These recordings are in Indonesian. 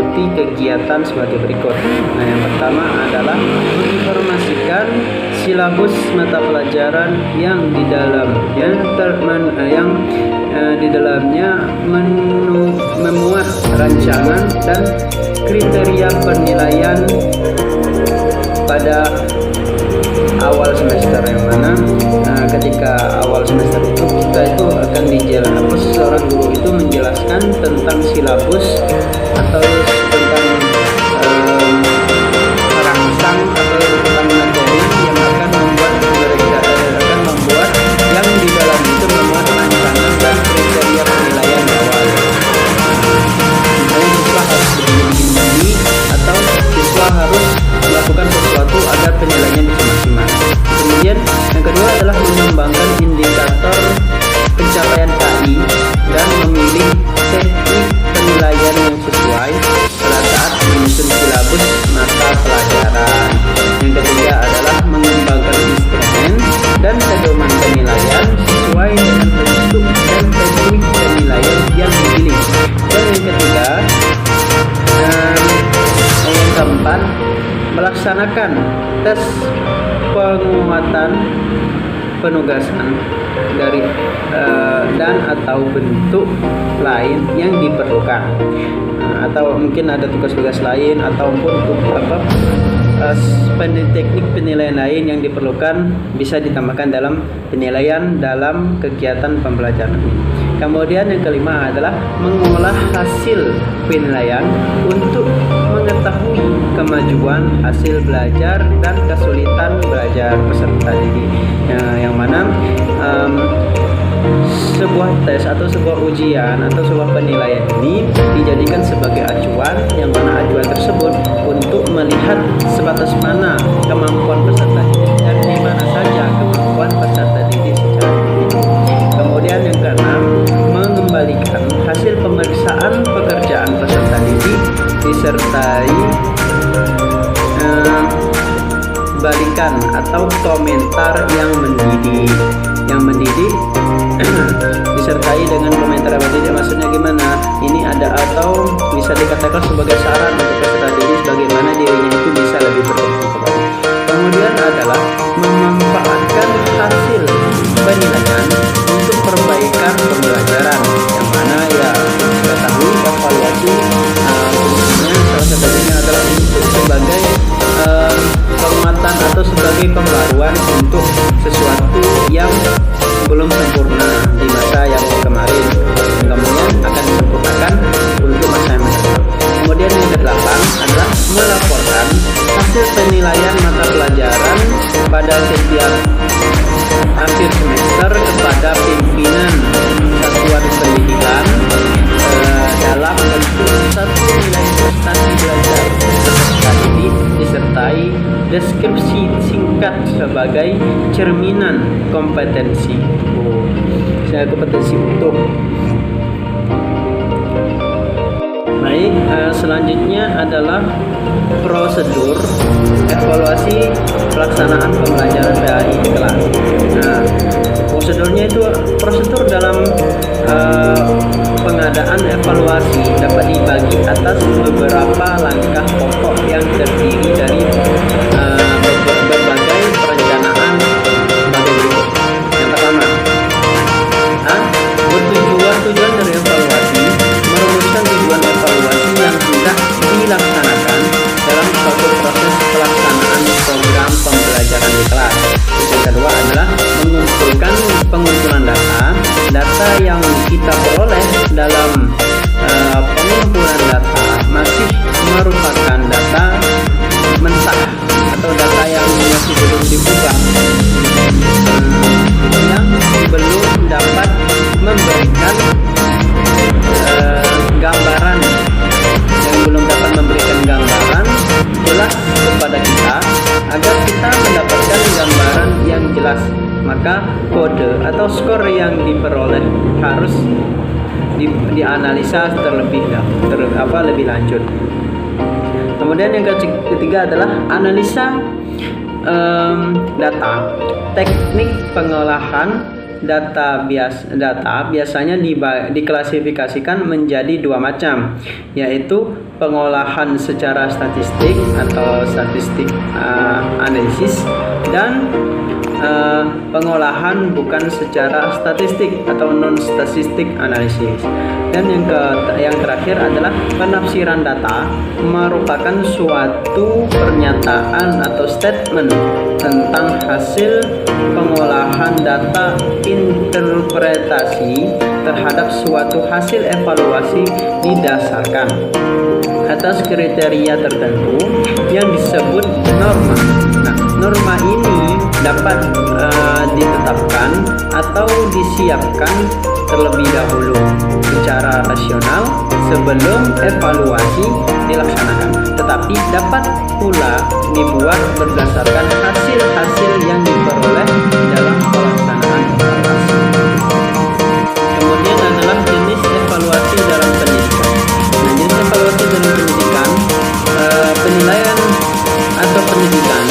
meliputi kegiatan sebagai berikut. Nah, yang pertama adalah menginformasikan silabus mata pelajaran yang di dalamnya memuat rancangan dan kriteria penilaian pada awal semester, yang mana ketika awal semester itu kita itu akan seorang guru itu menjelaskan tentang silabus atau tentang rangsang atau tentang materi yang akan membuat yang di dalam itu memuat rancangan dan kriteria penilaian awal. Misalnya siswa harus begini atau siswa harus melakukan sesuatu agar penilaiannya bisa maksimal. Kemudian yang kedua adalah mengembangkan indikator pencapaian KI dan memilih teknik penilaian yang sesuai pada saat menyusun silabus mata pelajaran. Yang ketiga adalah mengembangkan instrumen dan pedoman penilaian sesuai dengan bentuk dan teknik penilaian yang dipilih. Dan yang ketiga, yang keempat, melaksanakan tes penguatan penugasan dari dan atau bentuk lain yang diperlukan, atau mungkin ada tugas-tugas lain ataupun teknik penilaian lain yang diperlukan bisa ditambahkan dalam penilaian dalam kegiatan pembelajaran ini. Kemudian yang kelima adalah mengolah hasil penilaian untuk mengetahui kemajuan hasil belajar dan kesulitan belajar peserta didik, yang mana sebuah tes atau sebuah ujian atau sebuah penilaian ini dijadikan sebagai acuan, yang mana acuan tersebut untuk melihat sebatas mana kemampuan peserta didik dan di mana saja kemampuan peserta didik secara individu. Kemudian yang keenam, mengembalikan hasil pemeriksaan pekerjaan peserta didik disertai balikan atau komentar yang mendidik disertai dengan komentar yang mendidik. Maksudnya gimana? Ini ada atau bisa dikatakan sebagai saran untuk peserta didik bagaimana dirinya itu bisa lebih berkembang kembali. Kemudian adalah memanfaatkan hasil penilaian untuk perbaikan pembelajaran, yang mana ya kita tahu evaluasi fungsinya salah satunya adalah untuk sebagai penguatan atau sebagai pembaruan untuk sesuatu yang belum sempurna di masa yang kemarin, kemudian akan disempurnakan untuk masa yang mendatang. Kemudian yang kedelapan adalah melaporkan hasil penilaian mata pelajaran pada setiap akhir semester kepada pimpinan satuan pendidikan dalam bentuk satu nilai prestasi belajar peserta didik disertai deskripsi singkat sebagai cerminan kompetensi utuh. Baik, selanjutnya adalah prosedur evaluasi pelaksanaan pembelajaran PAI di kelas. Nah, prosedur dalam pengadaan evaluasi dapat dibagi atas beberapa langkah pokok yang terdiri dari berbagai perencanaan sebagai berikut. Yang pertama, tujuan dari evaluasi, merumuskan tujuan evaluasi yang hendak dilaksanakan dalam suatu proses pelaksanaan program pembelajaran di kelas. Yang kedua adalah mengumpulkan pengumpulan data yang kita peroleh dalam pengumpulan data masih merupakan data mentah atau data yang masih belum diubah, yang belum dapat memberikan gambaran jelas kepada kita. Agar kita mendapatkan gambaran yang jelas, maka kode atau skor yang diperoleh harus dianalisa lebih lanjut. Kemudian yang ketiga adalah analisa data. Teknik pengolahan data biasanya diklasifikasikan menjadi dua macam, yaitu pengolahan secara statistik atau statistik analisis, dan pengolahan bukan secara statistik atau non statistik analisis. Dan yang terakhir adalah penafsiran data, merupakan suatu pernyataan atau statement tentang hasil pengolahan data, interpretasi terhadap suatu hasil evaluasi didasarkan atas kriteria tertentu yang disebut norma. Nah, norma ini dapat ditetapkan atau disiapkan terlebih dahulu secara rasional sebelum evaluasi dilaksanakan, tetapi dapat pula dibuat berdasarkan hasil-hasil yang diperoleh dalam pelaksanaan evaluasi. Kemudian adalah jenis evaluasi dalam pendidikan. Nah, jenis evaluasi dalam pendidikan, penilaian atau pendidikan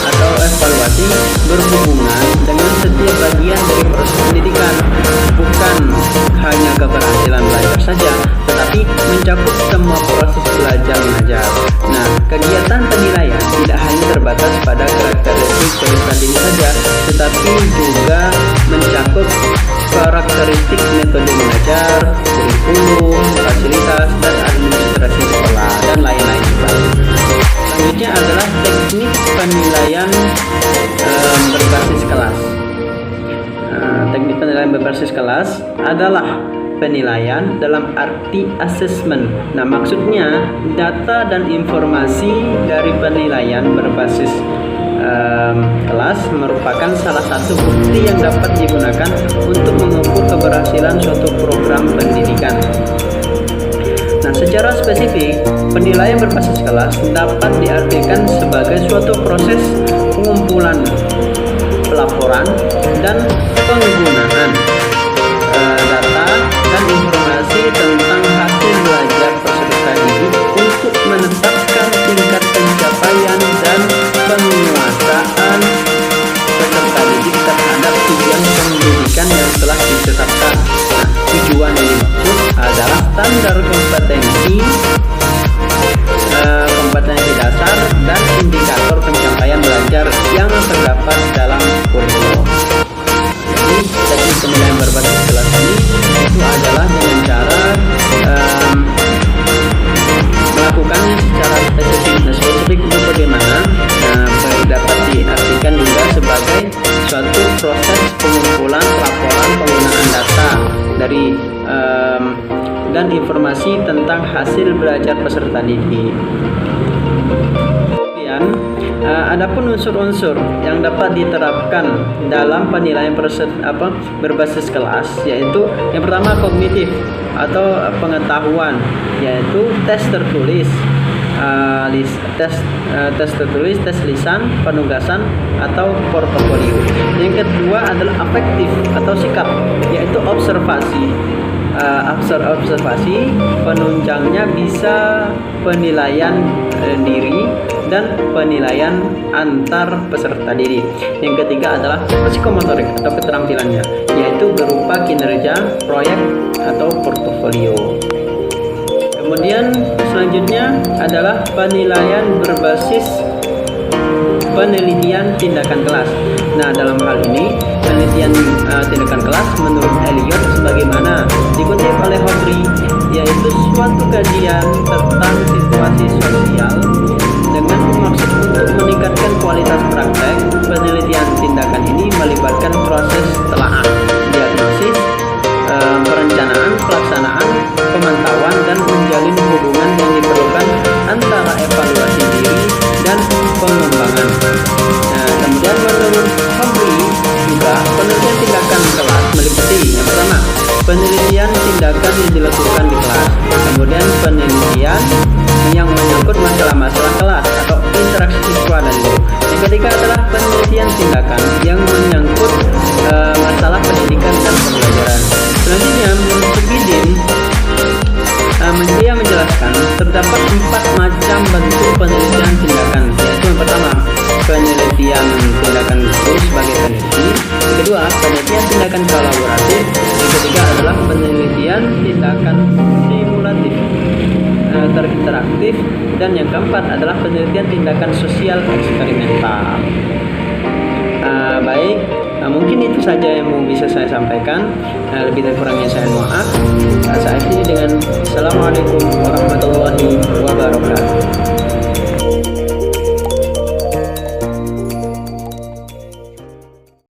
atau evaluasi berhubungan dengan setiap bagian dari proses pendidikan, bukan hanya keberhasilan belajar saja, tetapi mencakup semua proses belajar mengajar. Nah, kegiatan penilaian tidak hanya terbatas pada karakteristik peserta didik saja, tetapi juga mencakup karakteristik metode mengajar, kurikulum, fasilitas, dan administrasi sekolah, dan lain-lain. Selanjutnya adalah teknik penilaian berbasis kelas. Teknik penilaian berbasis kelas adalah penilaian dalam arti assessment. Nah, maksudnya data dan informasi dari penilaian berbasis kelas merupakan salah satu bukti yang dapat digunakan untuk mengukur keberhasilan suatu program pendidikan. Nah, secara spesifik, penilaian berbasis kelas dapat diartikan sebagai suatu proses pengumpulan pelaporan dan penggunaan data dan informasi tentang hasil belajar peserta didik untuk menetapkan tingkat pencapaian dan penguasaan peserta didik terhadap tujuan pendidikan yang telah ditetapkan. Nah, tujuan yang dimaksud adalah standar kompetensi dasar dan indikator pencapaian belajar yang terdapat dalam kurikulum. Jadi, teknik penilaian berbasis kelas ini itu adalah dengan cara melakukannya secara spesifik. Nah, spesifik itu bagaimana? Nah, dapat diartikan juga sebagai suatu proses pengumpulan laporan penggunaan data dari dan informasi tentang hasil belajar peserta didik. Kemudian, adapun unsur-unsur yang dapat diterapkan dalam penilaian berbasis kelas, yaitu yang pertama kognitif atau pengetahuan, yaitu tes tertulis, tes tertulis, tes lisan, penugasan atau portofolio. Yang kedua adalah afektif atau sikap, yaitu observasi. Observasi penunjangnya bisa penilaian diri dan penilaian antar peserta didik. Yang ketiga adalah psikomotorik atau keterampilannya, yaitu berupa kinerja, proyek atau portofolio. Kemudian selanjutnya adalah penilaian berbasis penelitian tindakan kelas. Nah, dalam hal ini penelitian tindakan kelas menurut Elliot sebagaimana dikutip oleh Hodri, yaitu suatu kajian tentang situasi sosial dengan maksud untuk meningkatkan kualitas praktek. Penelitian tindakan ini melibatkan proses telaah, diagnosis, perencanaan, pelaksanaan, pemantauan, dan menjalin hubungan yang diperlukan antara evaluasi diri dan pengembangan. Nah, kemudian menurut Humphrey juga penelitian tindakan kelas meliputi yang pertama penelitian tindakan yang dilakukan di kelas, kemudian penelitian yang menyangkut masalah-masalah kelas atau interaksi siswa dan guru. Yang ketiga adalah penelitian tindakan yang menyangkut masalah pendidikan dan pembelajaran. Selanjutnya menurut Subidin, dia menjelaskan terdapat 4 macam bentuk penelitian tindakan, yaitu yang pertama penelitian tindakan guru sebagai peneliti, yang kedua penelitian tindakan kolaboratif, yang ketiga adalah penelitian tindakan simulatif. simulator interaktif, dan yang keempat adalah penelitian tindakan sosial eksperimental. Baik, mungkin itu saja yang mau bisa saya sampaikan. Lebih dan kurangnya saya maaf. Saya akhiri dengan Assalamualaikum warahmatullahi wabarakatuh.